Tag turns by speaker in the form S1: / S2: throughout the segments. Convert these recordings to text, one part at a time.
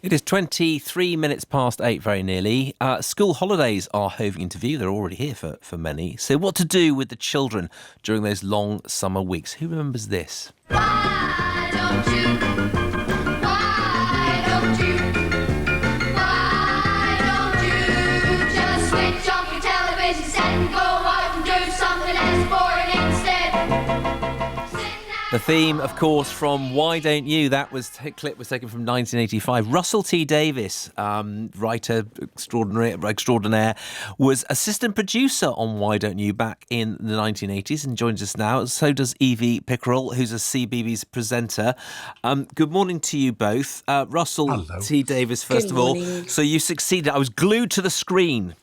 S1: It is 23 minutes past 8, very nearly. School holidays are hoving into view. They're already here for many. So what to do with the children during those long summer weeks? Who remembers this?
S2: Why don't you? Why don't you? Why don't you just switch off your television set and go out and do something else boring instead?
S1: The theme, of course, from Why Don't You? That clip was taken from 1985. Russell T Davies, writer extraordinaire, was assistant producer on Why Don't You back in the 1980s and joins us now. So does Evie Pickerel, who's a CBeebies presenter. Good morning to you both. Russell
S3: Hello.
S1: T Davies, first
S4: Good
S1: of all.
S4: morning.
S1: So you succeeded. I was glued to the screen.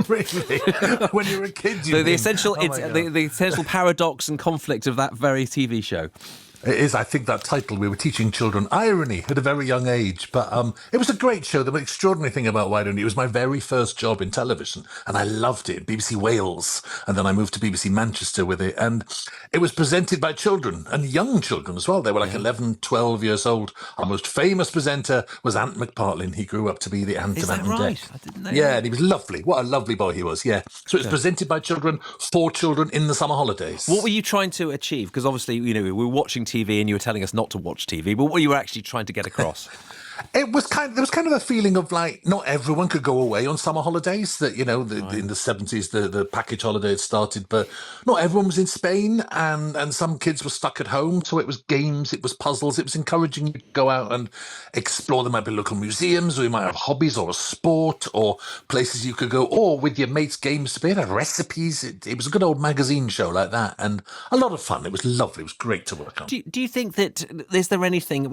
S3: Really? When you were a kid, you
S1: The
S3: think,
S1: essential,
S3: "Oh my God."
S1: the essential paradox and conflict of that very TV show.
S3: It is, I think, that title. We were teaching children irony at a very young age. But it was a great show. The extraordinary thing about Why Don't You? It was my very first job in television. And I loved it. BBC Wales. And then I moved to BBC Manchester with it. And it was presented by children and young children as well. They were like 11, 12 years old. Our most famous presenter was Ant McPartlin. He grew up to be the Ant
S1: Is
S3: of
S1: that
S3: Ant and
S1: right?
S3: Dec.
S1: I didn't know
S3: Yeah,
S1: that.
S3: and he was lovely. What a lovely boy he was, yeah. So it was presented by children, for children in the summer holidays.
S1: What were you trying to achieve? Because obviously, we were watching TV and you were telling us not to watch TV, but what were you actually trying to get across?
S3: There was kind of a feeling of like not everyone could go away on summer holidays. That in the 70s the package holiday had started, but not everyone was in Spain, and some kids were stuck at home. So it was games, it was puzzles, it was encouraging you to go out and explore. There might be local museums, or you might have hobbies or a sport or places you could go, or with your mates games to be have recipes. It was a good old magazine show like that, and a lot of fun. It was lovely. It was great to work on.
S1: Do you think that, is there anything,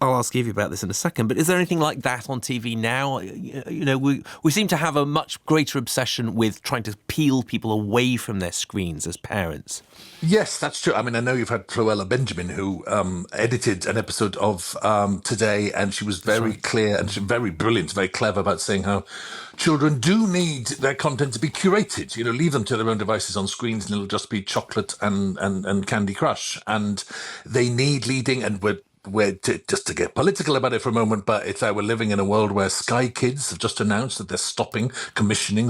S1: I'll ask you about this in a second, but is there anything like that on TV now? We seem to have a much greater obsession with trying to peel people away from their screens as parents.
S3: Yes, that's true. I mean, I know you've had Cruella Benjamin, who edited an episode of Today, and she was very clear and very brilliant, very clever about saying how children do need their content to be curated. Leave them to their own devices on screens, and it'll just be chocolate and Candy Crush. And they need leading, and just to get political about it for a moment, but it's like we're living in a world where Sky Kids have just announced that they're stopping commissioning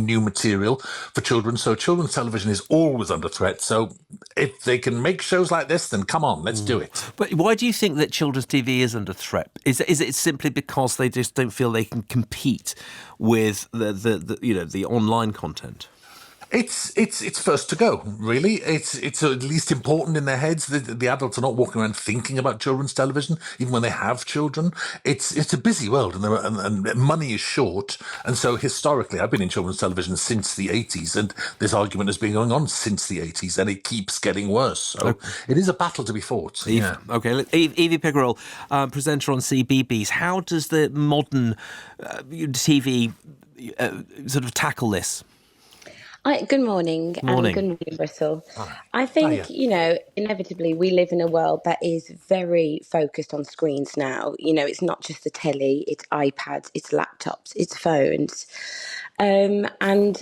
S3: new material for children. So children's television is always under threat. So if they can make shows like this, then come on, let's do it.
S1: But why do you think that children's TV is under threat? Is it simply because they just don't feel they can compete with the online content?
S3: It's first to go, really. It's at least important in their heads. The adults are not walking around thinking about children's television, even when they have children. It's a busy world, and money is short. And so historically, I've been in children's television since the 80s, and this argument has been going on since the 80s, and it keeps getting worse. So it is a battle to be fought. Yeah.
S1: Okay, Evie Pickerel, presenter on CBeebies. How does the modern TV sort of tackle this?
S4: Good morning.
S1: Morning.
S4: And good morning, Russell. I think, inevitably we live in a world that is very focused on screens now. It's not just the telly, it's iPads, it's laptops, it's phones. And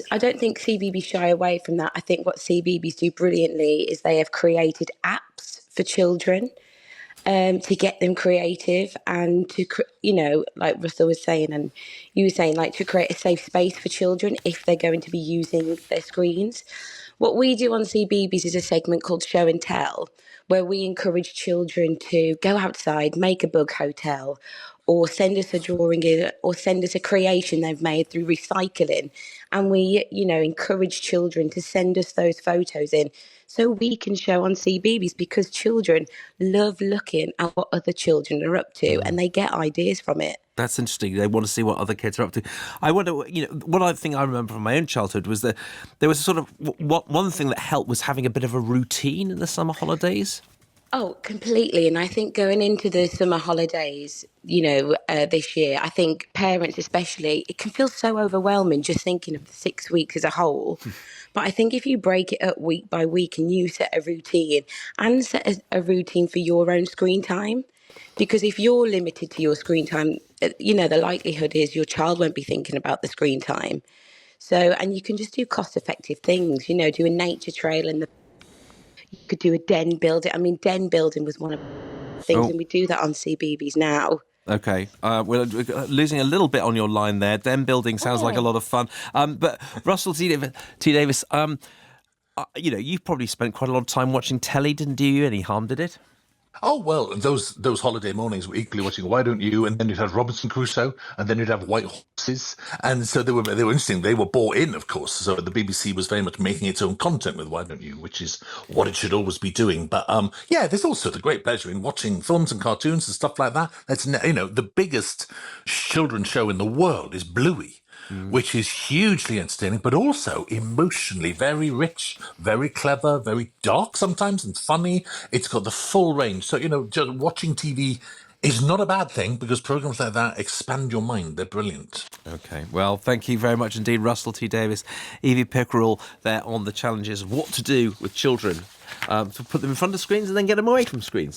S4: I don't think CBeebies shy away from that. I think what CBeebies do brilliantly is they have created apps for children to get them creative and to, like Russell was saying, and you were saying, like to create a safe space for children if they're going to be using their screens. What we do on CBeebies is a segment called Show and Tell, where we encourage children to go outside, make a bug hotel, or send us a drawing in, or send us a creation they've made through recycling. And we, encourage children to send us those photos in so we can show on CBeebies, because children love looking at what other children are up to and they get ideas from it.
S1: That's interesting. They want to see what other kids are up to. I wonder, one thing I remember from my own childhood was that there was sort of one thing that helped was having a bit of a routine in the summer holidays.
S4: Oh, completely. And I think going into the summer holidays, this year, I think parents especially, it can feel so overwhelming just thinking of the 6 weeks as a whole. But I think if you break it up week by week and you set a routine and set a routine for your own screen time, because if you're limited to your screen time, the likelihood is your child won't be thinking about the screen time. So, and you can just do cost effective things, do a nature trail you could do a den building. I mean, den building was one of things,
S1: Oh.
S4: and we do that on CBeebies now.
S1: Okay, we're losing a little bit on your line there. Den building sounds like a lot of fun. But Russell T. Davies, you've probably spent quite a lot of time watching telly. Didn't do you any harm, did it?
S3: Oh, well, those holiday mornings were equally watching Why Don't You, and then you'd have Robinson Crusoe, and then you'd have White Horses, and so they were interesting. They were bought in, of course. So the BBC was very much making its own content with Why Don't You, which is what it should always be doing. But there's also the great pleasure in watching films and cartoons and stuff like that. That's the biggest children's show in the world is Bluey. Which is hugely entertaining, but also emotionally very rich, very clever, very dark sometimes, and funny. It's got the full range. So, just watching TV is not a bad thing, because programs like that expand your mind. They're brilliant.
S1: Okay, well, thank you very much indeed, Russell T. Davies, Evie Pickerel, there on the challenges of what to do with children, to put them in front of screens and then get them away from screens.